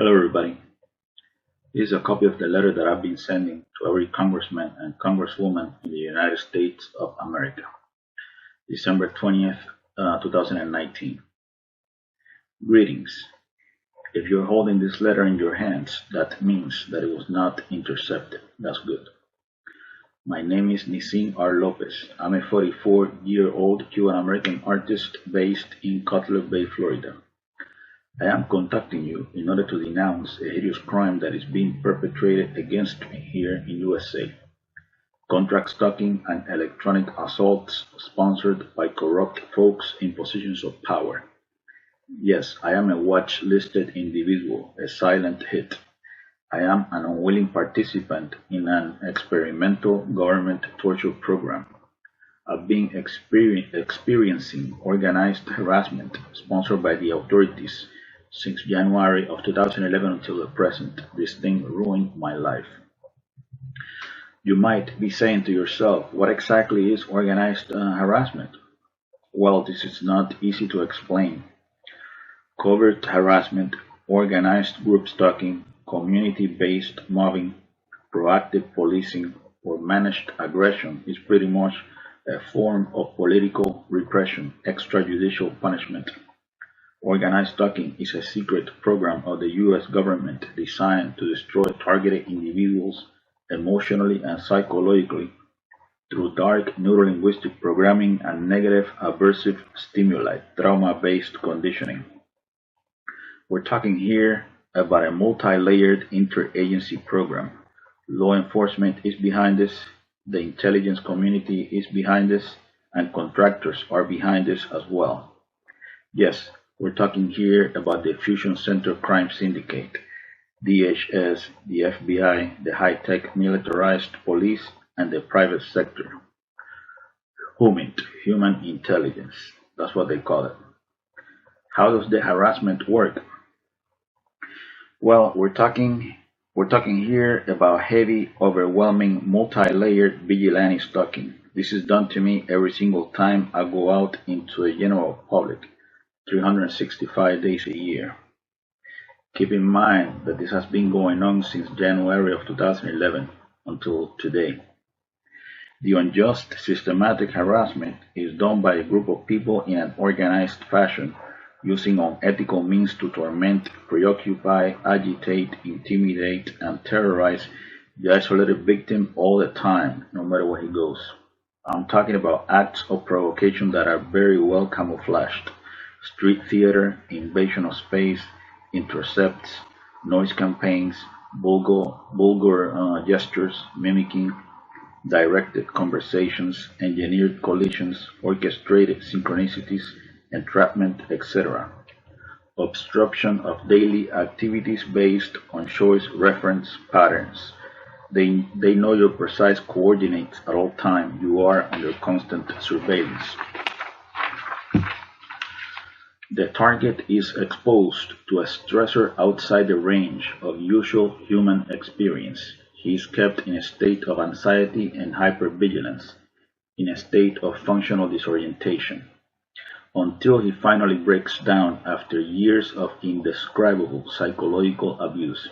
Hello, everybody. This is a copy of the letter that I've been sending to every congressman and congresswoman in the United States of America. December 20th, 2019. Greetings. If you're holding this letter in your hands, that means that it was not intercepted. That's good. My name is Nisin R. Lopez. I'm a 44-year-old Cuban-American artist based in Cutler Bay, Florida. I am contacting you in order to denounce a hideous crime that is being perpetrated against me here in USA. Contract stalking and electronic assaults sponsored by corrupt folks in positions of power. Yes, I am a watch-listed individual, a silent hit. I am an unwilling participant in an experimental government torture program. I've been experiencing organized harassment sponsored by the authorities since January of 2011 until the present. This thing ruined my life. You might be saying to yourself, what exactly is organized harassment? Well, this is not easy to explain. Covert harassment, organized group stalking, community-based mobbing, proactive policing, or managed aggression is pretty much a form of political repression, extrajudicial punishment. Organized stalking is a secret program of the U.S. government designed to destroy targeted individuals emotionally and psychologically through dark neurolinguistic programming and negative aversive stimuli, trauma-based conditioning. We're talking here about a multi-layered interagency program. Law enforcement is behind this, the intelligence community is behind this, and contractors are behind this as well. Yes, we're talking here about the Fusion Center Crime Syndicate, DHS, the FBI, the high-tech militarized police, and the private sector. HUMINT, human intelligence. That's what they call it. How does the harassment work? Well, we're talking here about heavy, overwhelming, multi-layered vigilante stalking. This is done to me every single time I go out into the general public, 365 days a year. Keep in mind that this has been going on since January of 2011 until today. The unjust, systematic harassment is done by a group of people in an organized fashion, using unethical means to torment, preoccupy, agitate, intimidate, and terrorize the isolated victim all the time, no matter where he goes. I'm talking about acts of provocation that are very well camouflaged. Street theater, invasion of space, intercepts, noise campaigns, vulgar gestures, mimicking, directed conversations, engineered collisions, orchestrated synchronicities, entrapment, etc. Obstruction of daily activities based on choice reference patterns. They know your precise coordinates at all times. You are under constant surveillance. The target is exposed to a stressor outside the range of usual human experience. He is kept in a state of anxiety and hypervigilance, in a state of functional disorientation, until he finally breaks down after years of indescribable psychological abuse.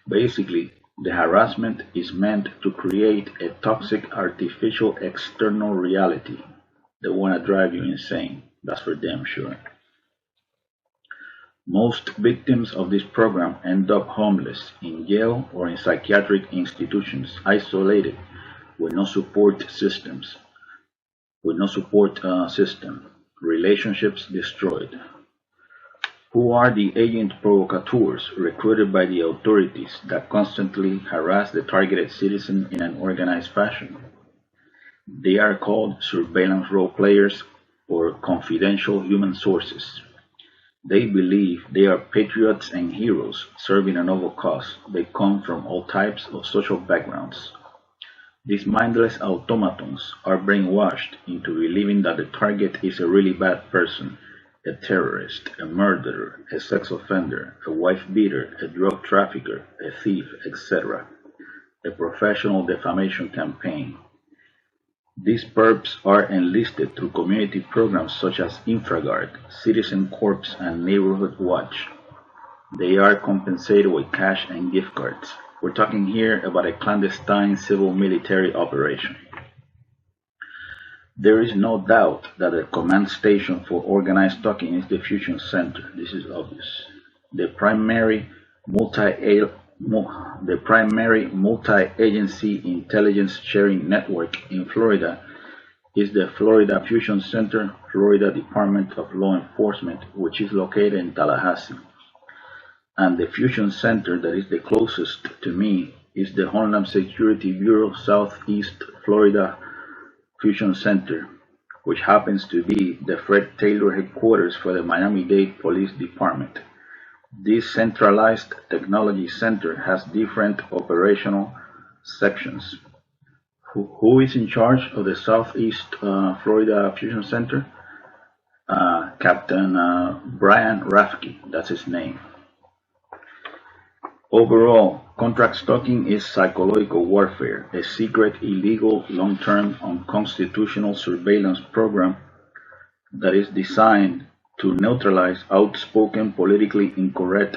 Basically, the harassment is meant to create a toxic artificial external reality that wanna drive you insane. That's for damn sure. Most victims of this program end up homeless, in jail, or in psychiatric institutions, isolated, with no support system, relationships destroyed. Who are the agent provocateurs recruited by the authorities that constantly harass the targeted citizen in an organized fashion? They are called surveillance role players or confidential human sources. They believe they are patriots and heroes serving a noble cause. They come from all types of social backgrounds. These mindless automatons are brainwashed into believing that the target is a really bad person, a terrorist, a murderer, a sex offender, a wife beater, a drug trafficker, a thief, etc. A professional defamation campaign. These perps are enlisted through community programs such as InfraGard, Citizen Corps, and Neighborhood Watch. They are compensated with cash and gift cards. We're talking here about a clandestine civil military operation. There is no doubt that the command station for organized stalking is the Fusion Center. This is obvious. The primary multi-agency intelligence sharing network in Florida is the Florida Fusion Center, Florida Department of Law Enforcement, which is located in Tallahassee. And the Fusion Center that is the closest to me is the Homeland Security Bureau Southeast Florida Fusion Center, which happens to be the Fred Taylor headquarters for the Miami Dade Police Dept. This centralized technology center has different operational sections. Who is in charge of the Southeast Florida Fusion Center? Captain Brian Rafke, that's his name. Overall, contract stalking is psychological warfare, a secret, illegal, long-term, unconstitutional surveillance program that is designed to neutralize outspoken, politically incorrect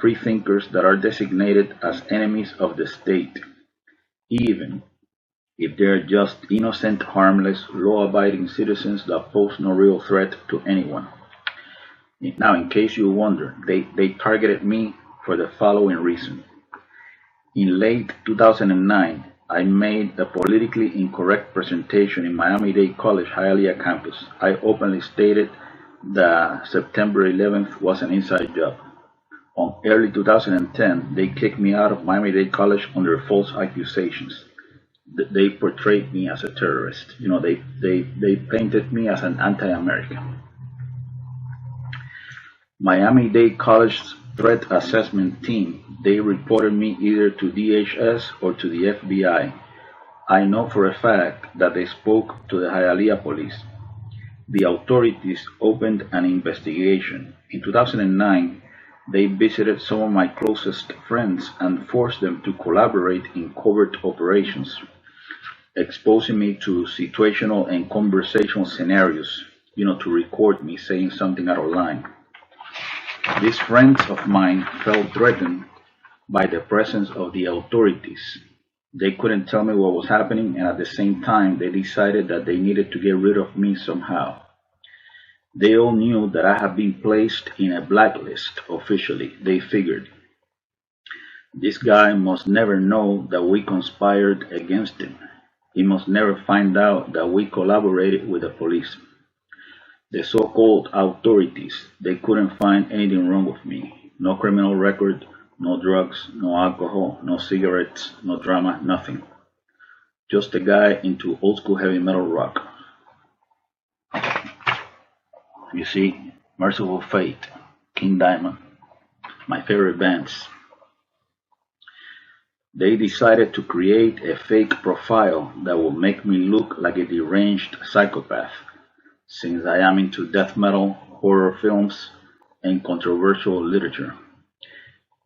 freethinkers that are designated as enemies of the state, even if they're just innocent, harmless, law-abiding citizens that pose no real threat to anyone. Now, in case you wonder, they targeted me for the following reason. In late 2009, I made a politically incorrect presentation in Miami-Dade College Hialeah campus. I openly stated that September 11th was an inside job. On early 2010, they kicked me out of Miami-Dade College under false accusations. They portrayed me as a terrorist. You know, they painted me as an anti-American. Miami-Dade College's threat assessment team, they reported me either to DHS or to the FBI. I know for a fact that they spoke to the Hialeah police. The authorities opened an investigation. In 2009, they visited some of my closest friends and forced them to collaborate in covert operations, exposing me to situational and conversational scenarios, to record me saying something out of line. These friends of mine felt threatened by the presence of the authorities. They couldn't tell me what was happening, and at the same time, they decided that they needed to get rid of me somehow. They all knew that I had been placed in a blacklist officially. They figured, this guy must never know that we conspired against him. He must never find out that we collaborated with the police. The so-called authorities, they couldn't find anything wrong with me. No criminal record, no drugs, no alcohol, no cigarettes, no drama, nothing. Just a guy into old school heavy metal rock. You see, Merciful Fate, King Diamond, my favorite bands. They decided to create a fake profile that will make me look like a deranged psychopath, since I am into death metal, horror films, and controversial literature.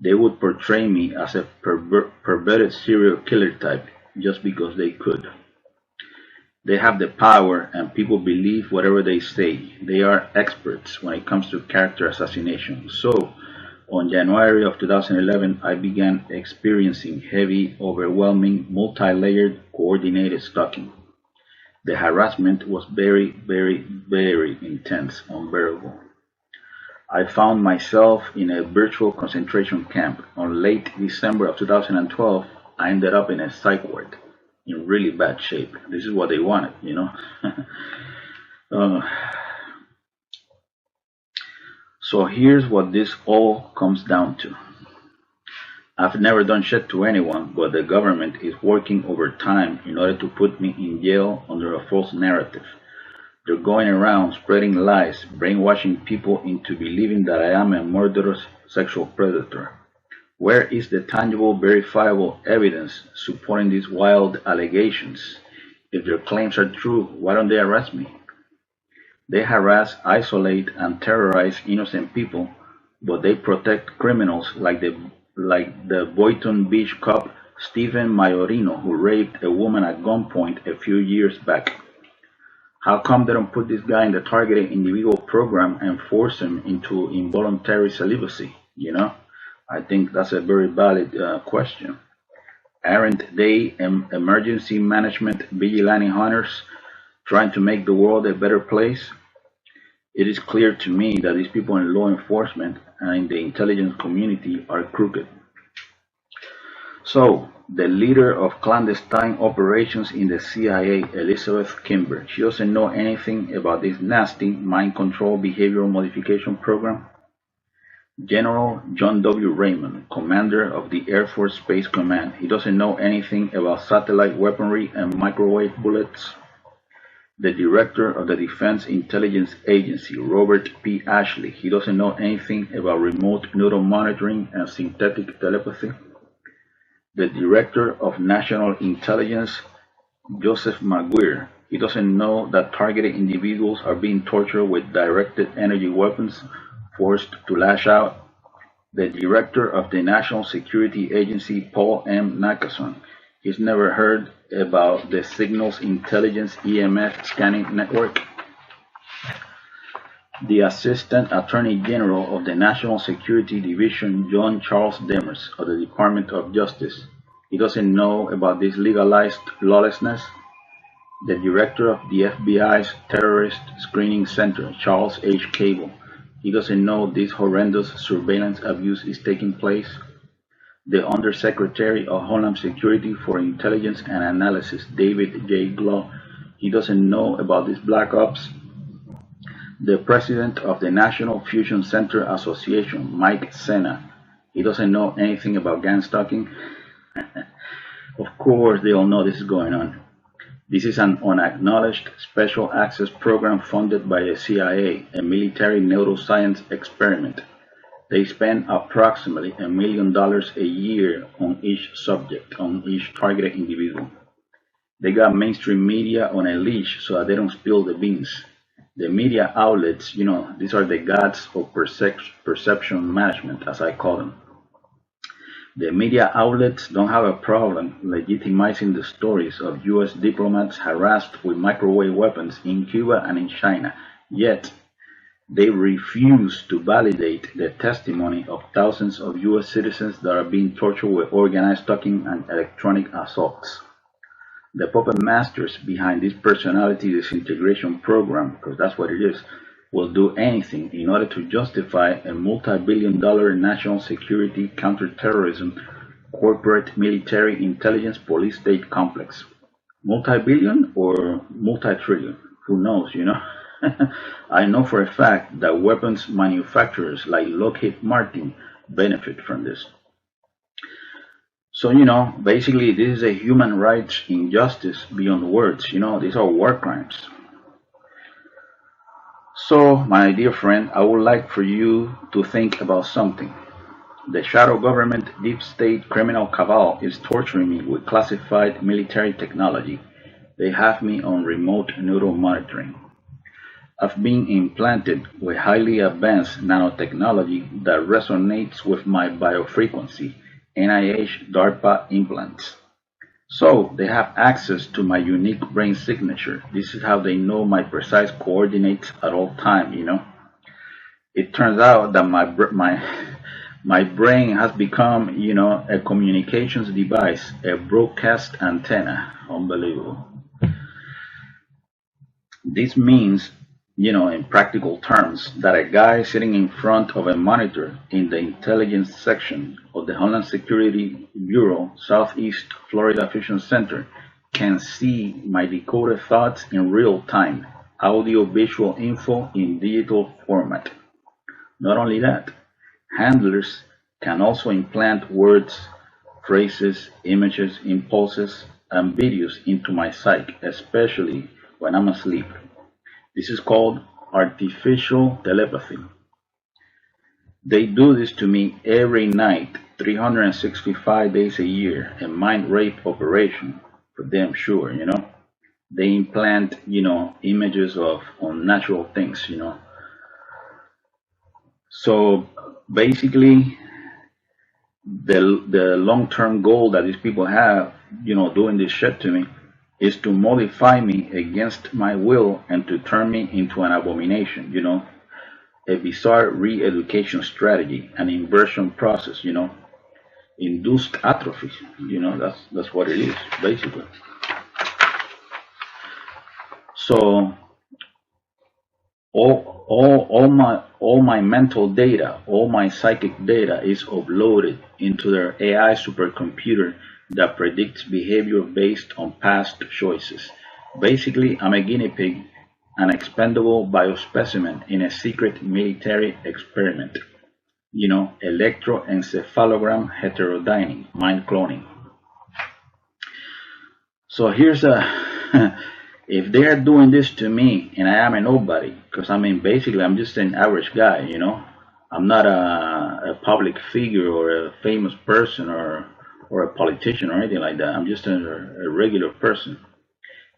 They would portray me as a perverted serial killer type just because they could. They have the power and people believe whatever they say. They are experts when it comes to character assassination. So, on January of 2011, I began experiencing heavy, overwhelming, multi-layered, coordinated stalking. The harassment was very, very, very intense, unbearable. I found myself in a virtual concentration camp. On late December of 2012, I ended up in a psych ward in really bad shape. This is what they wanted, So here's what this all comes down to. I've never done shit to anyone, but the government is working overtime in order to put me in jail under a false narrative. They're going around spreading lies, brainwashing people into believing that I am a murderous sexual predator. Where is the tangible, verifiable evidence supporting these wild allegations? If their claims are true, why don't they arrest me? They harass, isolate, and terrorize innocent people, but they protect criminals like the Boynton Beach cop Stephen Maiorino, who raped a woman at gunpoint a few years back. How come they don't put this guy in the targeted individual program and force him into involuntary celibacy? You know, I think that's a very valid question. Aren't they emergency management vigilante hunters trying to make the world a better place? It is clear to me that these people in law enforcement and in the intelligence community are crooked. So, the leader of clandestine operations in the CIA, Elizabeth Kimber, she doesn't know anything about this nasty mind control behavioral modification program. General John W. Raymond, commander of the Air Force Space Command, he doesn't know anything about satellite weaponry and microwave bullets. The director of the Defense Intelligence Agency, Robert P. Ashley, he doesn't know anything about remote neural monitoring and synthetic telepathy. The director of National Intelligence, Joseph Maguire, he doesn't know that targeted individuals are being tortured with directed energy weapons, forced to lash out. The director of the National Security Agency, Paul M. Nakason, he's never heard about the Signals Intelligence EMF scanning network. The Assistant Attorney General of the National Security Division, John Charles Demers, of the Department of Justice, he doesn't know about this legalized lawlessness. The director of the FBI's Terrorist Screening Center, Charles H. Cable, he doesn't know this horrendous surveillance abuse is taking place. The Undersecretary of Homeland Security for Intelligence and Analysis, David J. Glaw, he doesn't know about these black ops. The president of the National Fusion Center Association, Mike Sena, he doesn't know anything about gang stalking. Of course, they all know this is going on. This is an unacknowledged special access program funded by the CIA, a military neuroscience experiment. They spend approximately $1 million a year on each subject, on each targeted individual. They got mainstream media on a leash so that they don't spill the beans. The media outlets, these are the gods of perception management, as I call them. The media outlets don't have a problem legitimizing the stories of U.S. diplomats harassed with microwave weapons in Cuba and in China, yet they refuse to validate the testimony of thousands of U.S. citizens that are being tortured with organized stalking and electronic assaults. The puppet masters behind this personality disintegration program, because that's what it is, will do anything in order to justify a multi-billion-dollar national security, counterterrorism, corporate military intelligence police-state complex. Multi-billion or multi-trillion? Who knows, I know for a fact that weapons manufacturers like Lockheed Martin benefit from this. So, basically this is a human rights injustice beyond words. These are war crimes. So, my dear friend, I would like for you to think about something. The shadow government deep state criminal cabal is torturing me with classified military technology. They have me on remote neural monitoring. I've been implanted with highly advanced nanotechnology that resonates with my biofrequency, NIH DARPA implants. So they have access to my unique brain signature. This is how they know my precise coordinates at all time, It turns out that my brain has become, a communications device, a broadcast antenna. Unbelievable. This means, in practical terms, that a guy sitting in front of a monitor in the intelligence section of the Homeland Security Bureau Southeast Florida Fusion Center can see my decoded thoughts in real time, audio-visual info in digital format. Not only that, handlers can also implant words, phrases, images, impulses, and videos into my psyche, especially when I'm asleep. This is called artificial telepathy. They do this to me every night, 365 days a year, a mind rape operation for them, sure, They implant, images of unnatural things, So basically, the long-term goal that these people have, doing this shit to me, is to modify me against my will and to turn me into an abomination, a bizarre re-education strategy, an inversion process, induced atrophy. That's what it is, basically. So all my mental data, all my psychic data is uploaded into their AI supercomputer that predicts behavior based on past choices. Basically, I'm a guinea pig, an expendable biospecimen in a secret military experiment. Electroencephalogram heterodyning, mind cloning. So here's a if they are doing this to me and I am a nobody, because basically I'm just an average guy, I'm not a public figure or a famous person or a politician or anything like that. I'm just a regular person.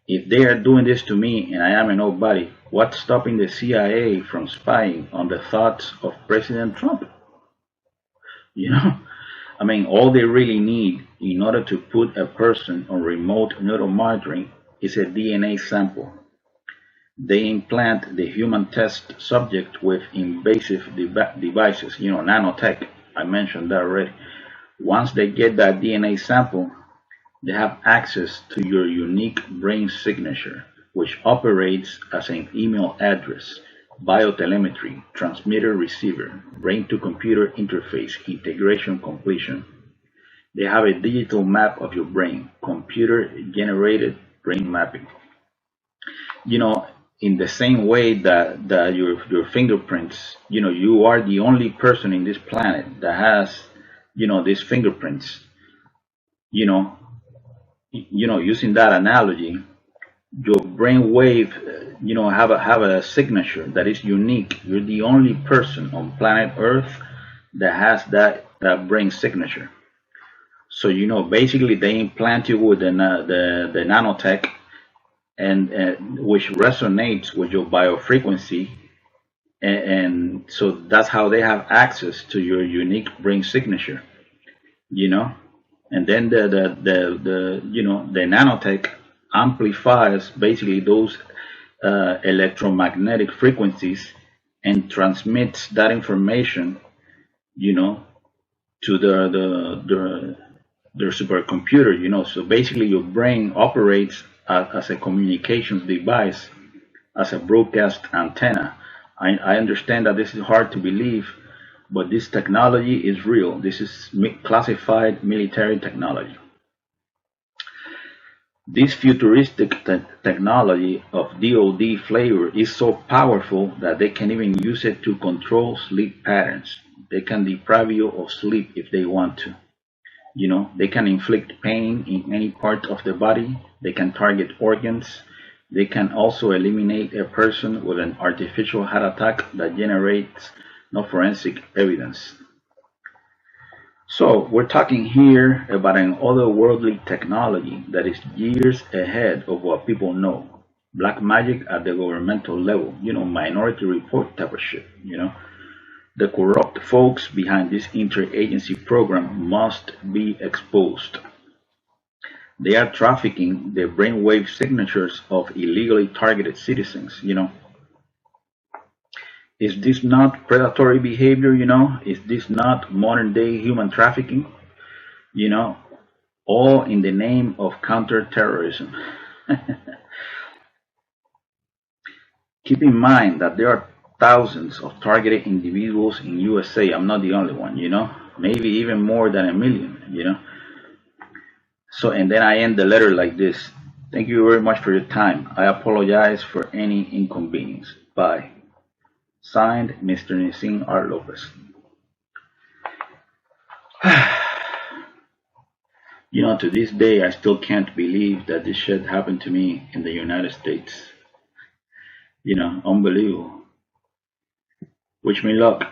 If they are doing this to me and I am a nobody, what's stopping the CIA from spying on the thoughts of President Trump? All they really need in order to put a person on remote neuromonitoring is a DNA sample. They implant the human test subject with invasive devices, nanotech. I mentioned that already. Once they get that DNA sample, they have access to your unique brain signature, which operates as an email address, biotelemetry, transmitter-receiver, brain-to-computer interface, integration completion. They have a digital map of your brain, computer-generated brain mapping. In the same way that your fingerprints, you are the only person in this planet that has, these fingerprints. Using that analogy, your brain wave, have a signature that is unique. You're the only person on planet Earth that has that brain signature. So basically they implant you with the nanotech, and which resonates with your biofrequency, and so that's how they have access to your unique brain signature. And then the nanotech amplifies basically those electromagnetic frequencies and transmits that information, to their supercomputer. So basically, your brain operates as a communications device, as a broadcast antenna. I understand that this is hard to believe, but this technology is real. This is classified military technology. This futuristic technology of DoD flavor is so powerful that they can even use it to control sleep patterns. They can deprive you of sleep if they want to. They can inflict pain in any part of the body. They can target organs. They can also eliminate a person with an artificial heart attack that generates no forensic evidence. So we're talking here about an otherworldly technology that is years ahead of what people know. Black magic at the governmental level, Minority Report type of shit, The corrupt folks behind this interagency program must be exposed. They are trafficking the brainwave signatures of illegally targeted citizens, Is this not predatory behavior, Is this not modern day human trafficking? All in the name of counterterrorism. Keep in mind that there are thousands of targeted individuals in USA. I'm not the only one, maybe even more than 1 million, So, and then I end the letter like this. Thank you very much for your time. I apologize for any inconvenience. Bye. Signed, Mr. Nisin R. Lopez. To this day, I still can't believe that this shit happened to me in the United States. Unbelievable. Wish me luck.